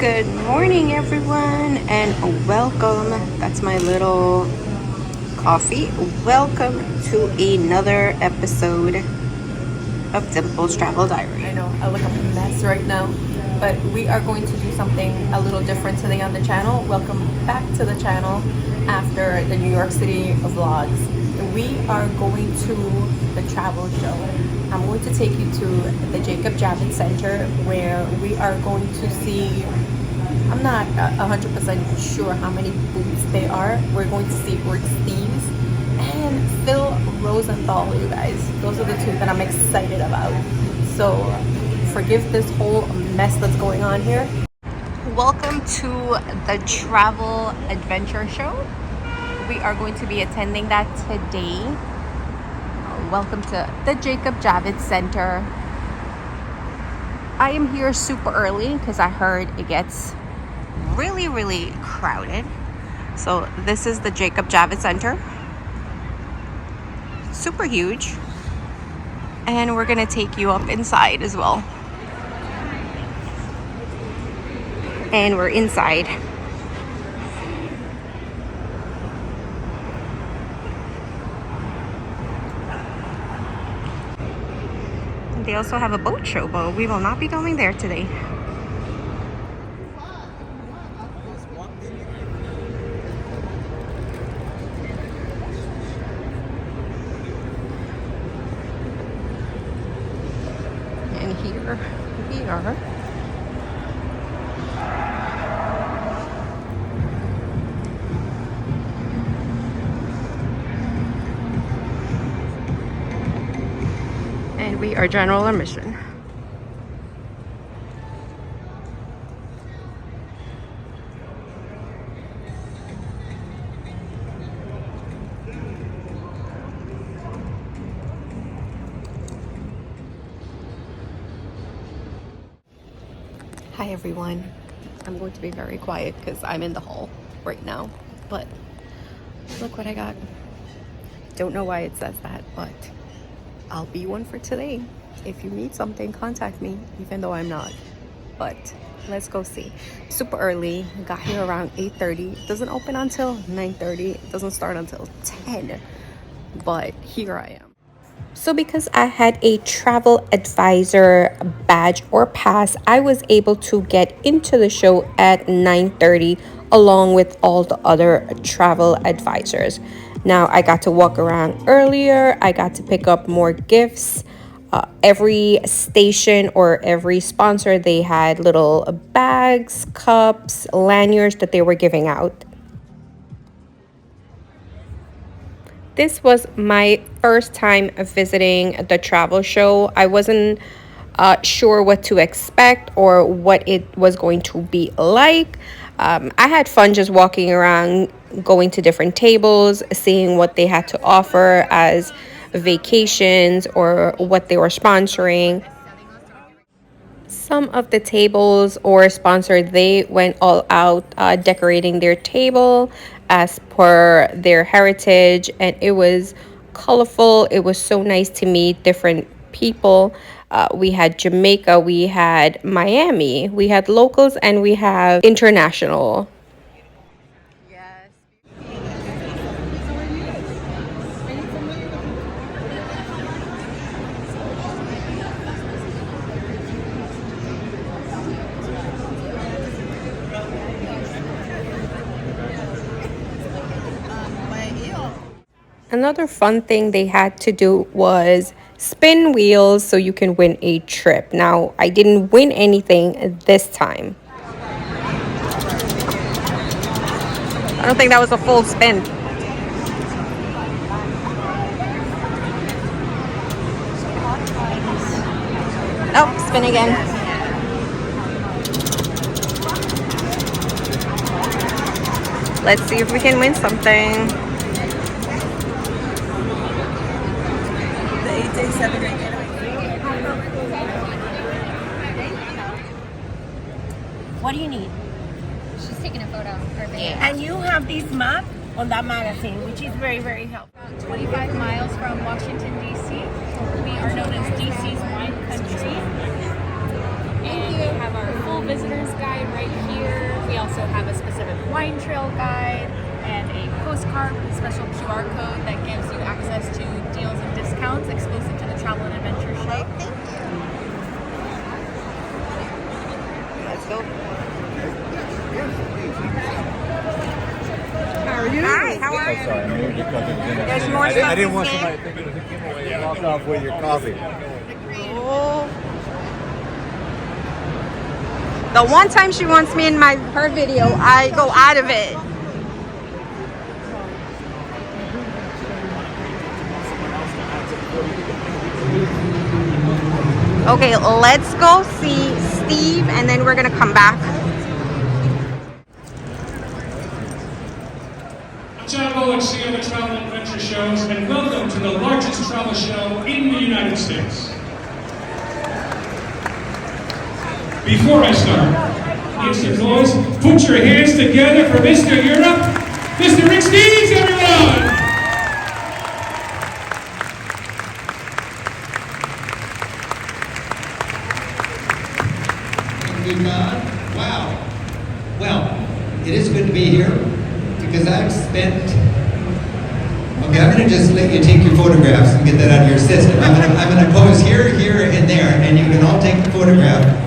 Good morning, everyone, and welcome. That's my little coffee. Welcome to another episode of Dimple's Travel Diary. I know I look a mess right now, but we are going to do something a little different today on the channel. Welcome back to the channel after the New York City vlogs. We are going to the travel show. I'm going to take you to the Jacob Javit Center where we are going to see, I'm not 100% sure how many booths they are. We're going to see Rick Steves and Phil Rosenthal, you guys. Those are the two that I'm excited about. So forgive this whole mess that's going on here. Welcome to the Travel Adventure Show. We are going to be attending that today. Welcome to the Jacob Javit Center. I am here super early because I heard it gets really crowded. So this is the Jacob Javit Center. Super huge. And we're gonna take you up inside as well. And we're inside. They also have a boat show, but we will not be going there today. And here we are. And we are general admission. Hi everyone. I'm going to be very quiet because I'm in the hall right now. But look what I got. Don't know why it says that, but I'll be one for today. If you need something, contact me, even though I'm not. But let's go see. Super early. Got here around 8:30. It doesn't open until 9:30. It doesn't start until 10. But here I am. So because I had a travel advisor badge or pass, I was able to get into the show at 9:30 along with all the other travel advisors. Now I got to walk around earlier. I got to pick up more gifts. Every station or every sponsor, they had little bags, cups, lanyards that they were giving out. This was my first time visiting the travel show. I wasn't sure what to expect or what it was going to be like. I had fun just walking around, going to different tables, seeing what they had to offer as vacations or what they were sponsoring. Some of the tables or sponsors, they went all out decorating their table as per their heritage, and it was colorful. It was so nice to meet different people. We had Jamaica, we had Miami, we had locals, and we have international. Another fun thing they had to do was spin wheels so you can win a trip. Now, I didn't win anything this time. I don't think that was a full spin. Oh, spin again. Let's see if we can win something. What do you need? She's taking a photo. And you have this map on that magazine, which is very helpful. About 25 miles from Washington, D.C. We are known as DC's wine country. And we have our full visitor's guide right here. also have a specific wine trail guide and a postcard with a special QR code that gives you access to deals and discounts exclusive to the Travel and Adventure Show. Let's go. How are you? Hi, how are you? Sorry, I moved because it was in a There's thing. more I stuff didn't in want here. somebody to think it was a giveaway and walk off with your coffee. Oh. The one time she wants me in her video, I go out of it. Okay, let's go see Steve and then we're gonna come back. Jacob at the Travel and Adventure Shows, and welcome to the largest travel show in the United States. Before I start, Mr. Boys, put your hands together for Mr. Europe, Mr. Rick Steves, everyone! Thank you, God. Wow. Well, it is good to be here because I've spent. Okay, I'm going to just let you take your photographs and get that out of your system. I'm going to pose here, here, and there, and you can all take the photograph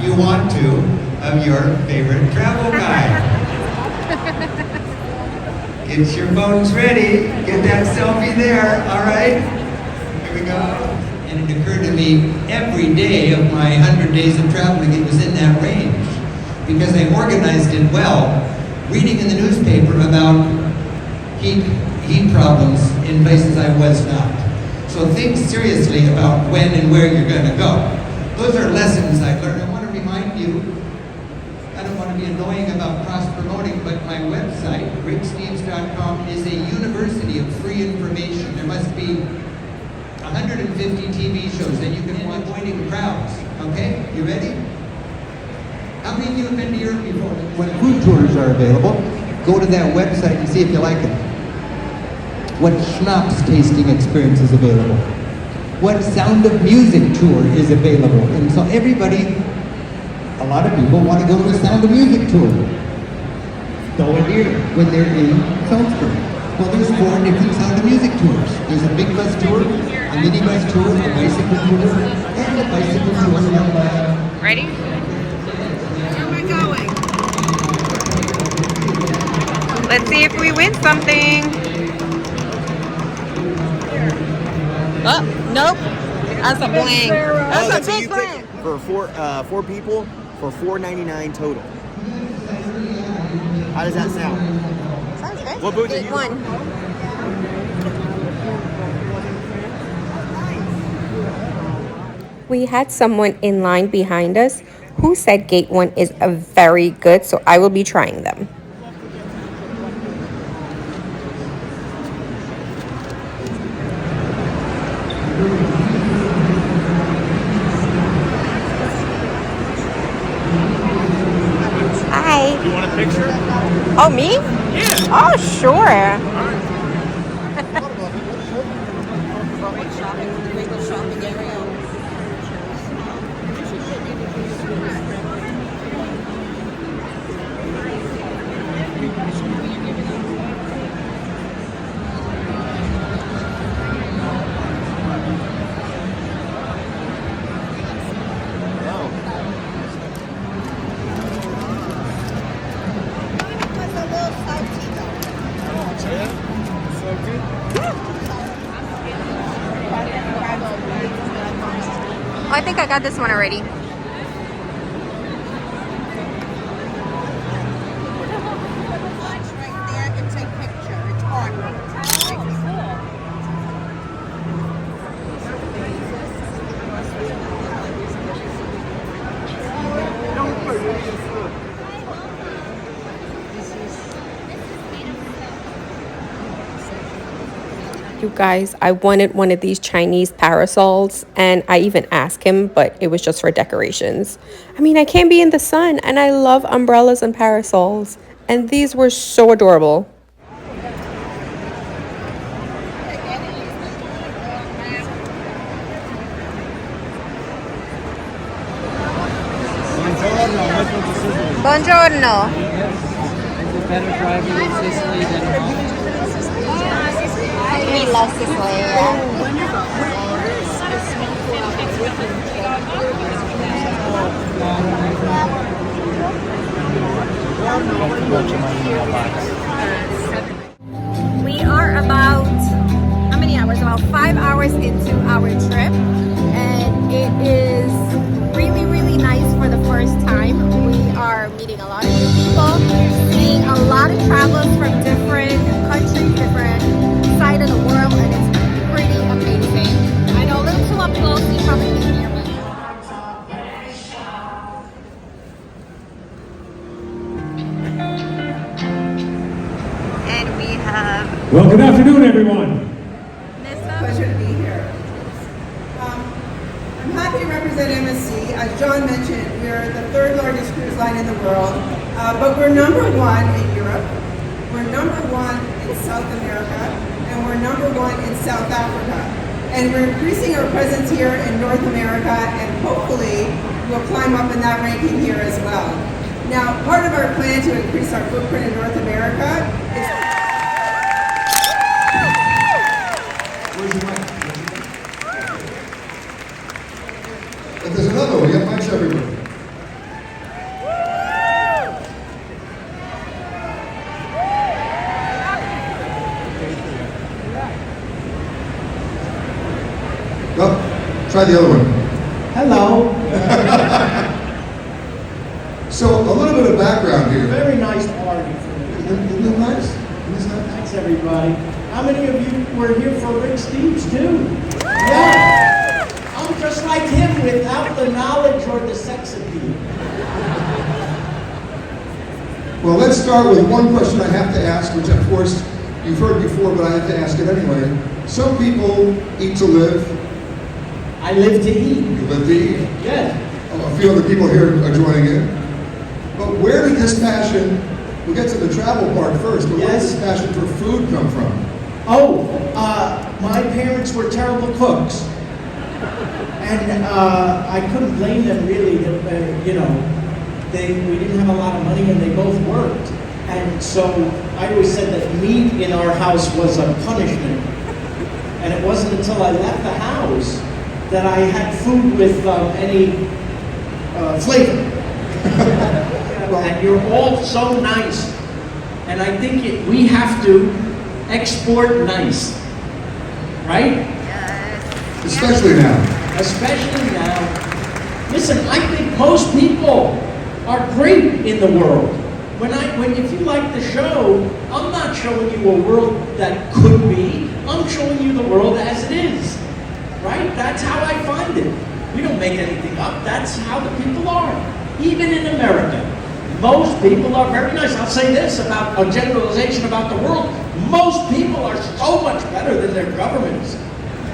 you want to of your favorite travel guide. Get your phones ready. Get that selfie there. All right. Here we go. And it occurred to me every day of my 100 days of traveling, it was in that range because I organized it well, reading in the newspaper about heat problems in places I was not. So think seriously about when and where you're going to go. Those are lessons I learned. I want to remind you, I don't want to be annoying about cross-promoting, but my website, ricksteves.com, is a university of free information. There must be 150 TV shows that you can watch avoiding crowds. Okay? You ready? How many of you have been to Europe before? When food tours are available, go to that website and see if you like it. What schnapps tasting experience is available? What Sound of Music tour is available? And so everybody, a lot of people want to go to the Sound of Music tour. Go in here when they're in Salzburg. Well, there's 4 different Sound of Music tours. There's a big bus tour, a mini bus tour, a bicycle tour, and a bicycle tour run by... Ready? Where am I going? Let's see if we win something. Oh, nope. That's a blank. That's a big blank. For four people for $4.99 total. How does that sound? Sounds good. What booth are Gate you? 1. We had someone in line behind us who said gate 1 is a very good, so I will be trying them. Hi. You want a picture? Oh, me? Yeah. Oh, sure. I think I got this one already. You guys, I wanted one of these Chinese parasols, and I even asked him, but it was just for decorations. I mean, I can't be in the sun, and I love umbrellas and parasols, and these were so adorable. Buongiorno, Buongiorno. We love Sicily, yeah. We are about, how many hours? About 5 hours into our trip, and it is really, really nice for the first time. We are meeting a lot of new people, seeing a lot of travelers from different countries, different side of the world, and it's pretty amazing. I know a little too up close, you probably can hear me. And we have Well, good afternoon, everyone. Pleasure to be here. I'm happy to represent MSC. As John mentioned, we are the third largest cruise line in the world, but we're number one in Europe, we're number one in South America, and we're number one in South Africa. And we're increasing our presence here in North America, and hopefully we'll climb up in that ranking here as well. Now, part of our plan to increase our footprint in North America is But there's another one. We got mics everywhere. Oh, try the other one. Hello. So, a little bit of background here. Very nice party for me. Isn't it nice? Isn't that nice? Thanks, everybody. How many of you were here for Rick Steves, too? Yeah. I'm just like him without the knowledge or the sex appeal. Well, let's start with one question I have to ask, which of course you've heard before, but I have to ask it anyway. Some people eat to live. I live to eat. You live to eat. Yes. A few other people here are joining in. But where did this passion, we'll get to the travel part first, but where did this passion for food come from? Oh, my parents were terrible cooks. And I couldn't blame them really, you know, we didn't have a lot of money and they both worked. And so I always said that meat in our house was a punishment. And it wasn't until I left the house that I had food with any flavor. And you're all so nice. And I think we have to export nice. Right? Especially now. Especially now. Listen, I think most people are great in the world. If you like the show, I'm not showing you a world that could be. I'm showing you the world as it is. Right? That's how I find it. We don't make anything up. That's how the people are. Even in America. Most people are very nice. I'll say this about a generalization about the world. Most people are so much better than their governments.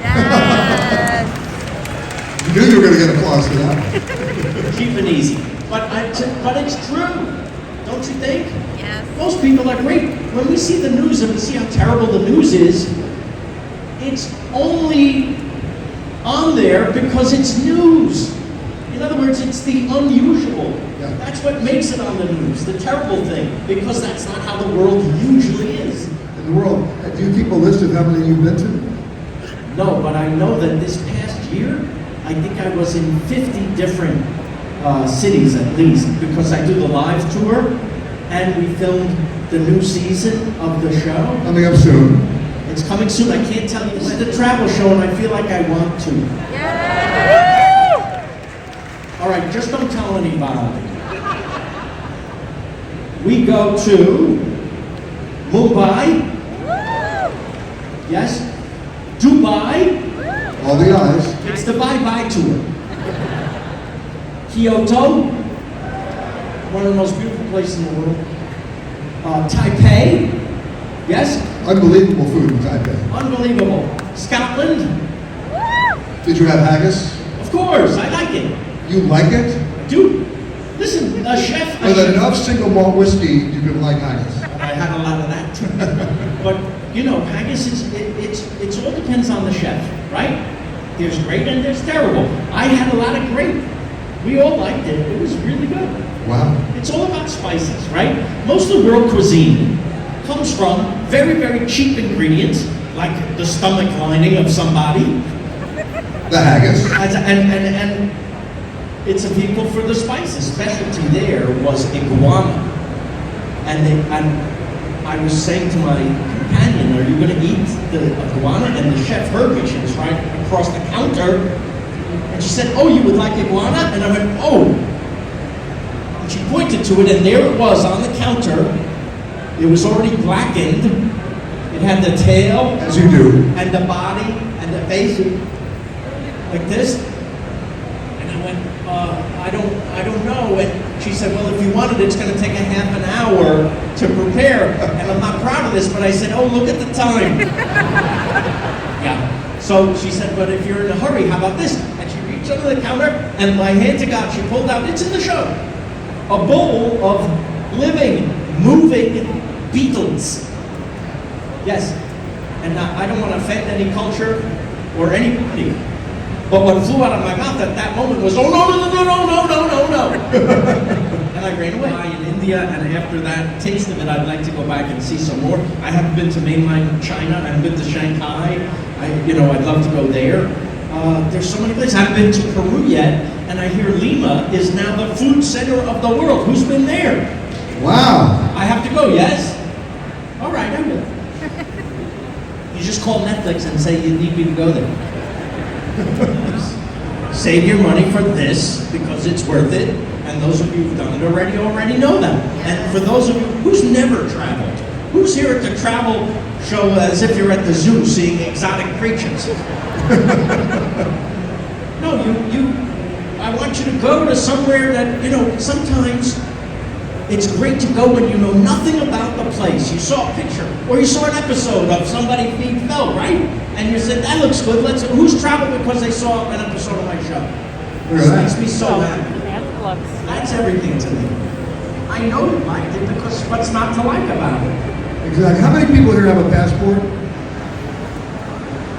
Yes. You knew you were going to get applause for that. Cheap and easy. But it's true. Don't you think? Yes. Most people are great. When we see the news and we see how terrible the news is, it's only on there because it's news. In other words, it's the unusual. Yeah. That's what makes it on the news, the terrible thing, because that's not how the world usually is. In the world, do you keep a list of how many you've been to? No, but I know that this past year, I think I was in 50 different cities at least, because I do the live tour, and we filmed the new season of the show. Coming up soon. It's coming soon. I can't tell you. This is the travel show, and I feel like I want to. All right, just don't tell anybody. We go to Mumbai. Yes. Dubai. All the eyes. It's the bye-bye tour. Kyoto, one of the most beautiful places in the world. Taipei, yes? Unbelievable food in Taipei. Unbelievable. Scotland. Did you have haggis? Of course, I like it. You like it? Dude, listen, a chef. With enough single malt whiskey, you can like haggis. I had a lot of that too. But, you know, haggis it's all depends on the chef, right? There's great and there's terrible. I had a lot of great. We all liked it. It was really good. Wow. It's all about spices, right? Most of the world cuisine comes from very, very cheap ingredients, like the stomach lining of somebody. The haggis. And it's a vehicle for the spices. Specialty there was iguana. And I was saying to my companion, are you going to eat the iguana? And the chef heard me. She was right across the counter. And she said, oh, you would like iguana? And I went, oh. And she pointed to it, and there it was on the counter. It was already blackened. It had the tail. As you do. And the body, and the face, like this. And I went, I don't know. And she said, well, if you want it, it's going to take a half an hour to prepare. And I'm not proud of this, but I said, oh, look at the time. Yeah. So she said, but if you're in a hurry, how about this? And she reached under the counter, and by hand to God, she pulled out, it's in the show, a bowl of living, moving beetles. Yes. And I don't want to offend any culture or anybody, but what flew out of my mouth at that moment was, oh, no. And I ran away. In India, and after that taste of it, I'd like to go back and see some more. I haven't been to mainland China. I haven't been to Shanghai. I'd love to go there. There's so many places. I haven't been to Peru yet, and I hear Lima is now the food center of the world. Who's been there? Wow. I have to go, yes? All right, I will. You just call Netflix and say you need me to go there. Save your money for this, because it's worth it, and those of you who've done it already know that. And for those of you who's never traveled, who's here at the travel show as if you're at the zoo seeing exotic creatures? No, I want you to go to somewhere that, sometimes it's great to go when you know nothing about the place. You saw a picture, or you saw an episode of Somebody Feed Phil, right? And you said, that looks good, who's traveled because they saw an episode of my show? This makes me so happy. That's everything to me. I know you liked it, because what's not to like about it? Exactly. How many people here have a passport?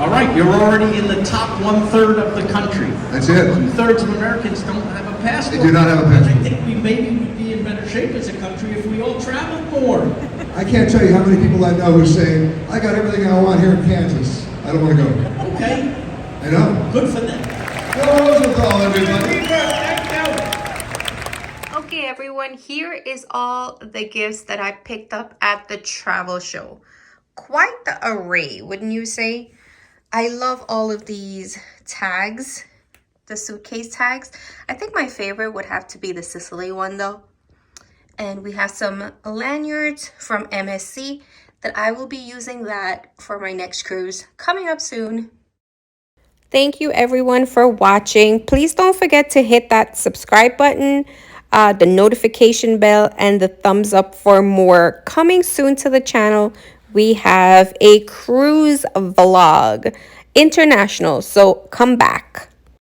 All right, you're already in the top 1/3 of the country. That's it. 2/3 of Americans don't have a passport. They do not have a passport. And I think we maybe would be in better shape as a country if we all traveled more. I can't tell you how many people I know who say, I got everything I want here in Kansas. I don't want to go. Okay. I know. Good for them. Go Rosenthal, everybody. Okay, everyone, here is all the gifts that I picked up at the travel show. Quite the array, wouldn't you say? I love all of these tags, the suitcase tags. I think my favorite would have to be the Sicily one, though. And we have some lanyards from MSC that I will be using that for my next cruise coming up soon. Thank you, everyone, for watching. Please don't forget to hit that subscribe button, the notification bell, and the thumbs up for more. Coming soon to the channel, we have a cruise vlog, international, so come back.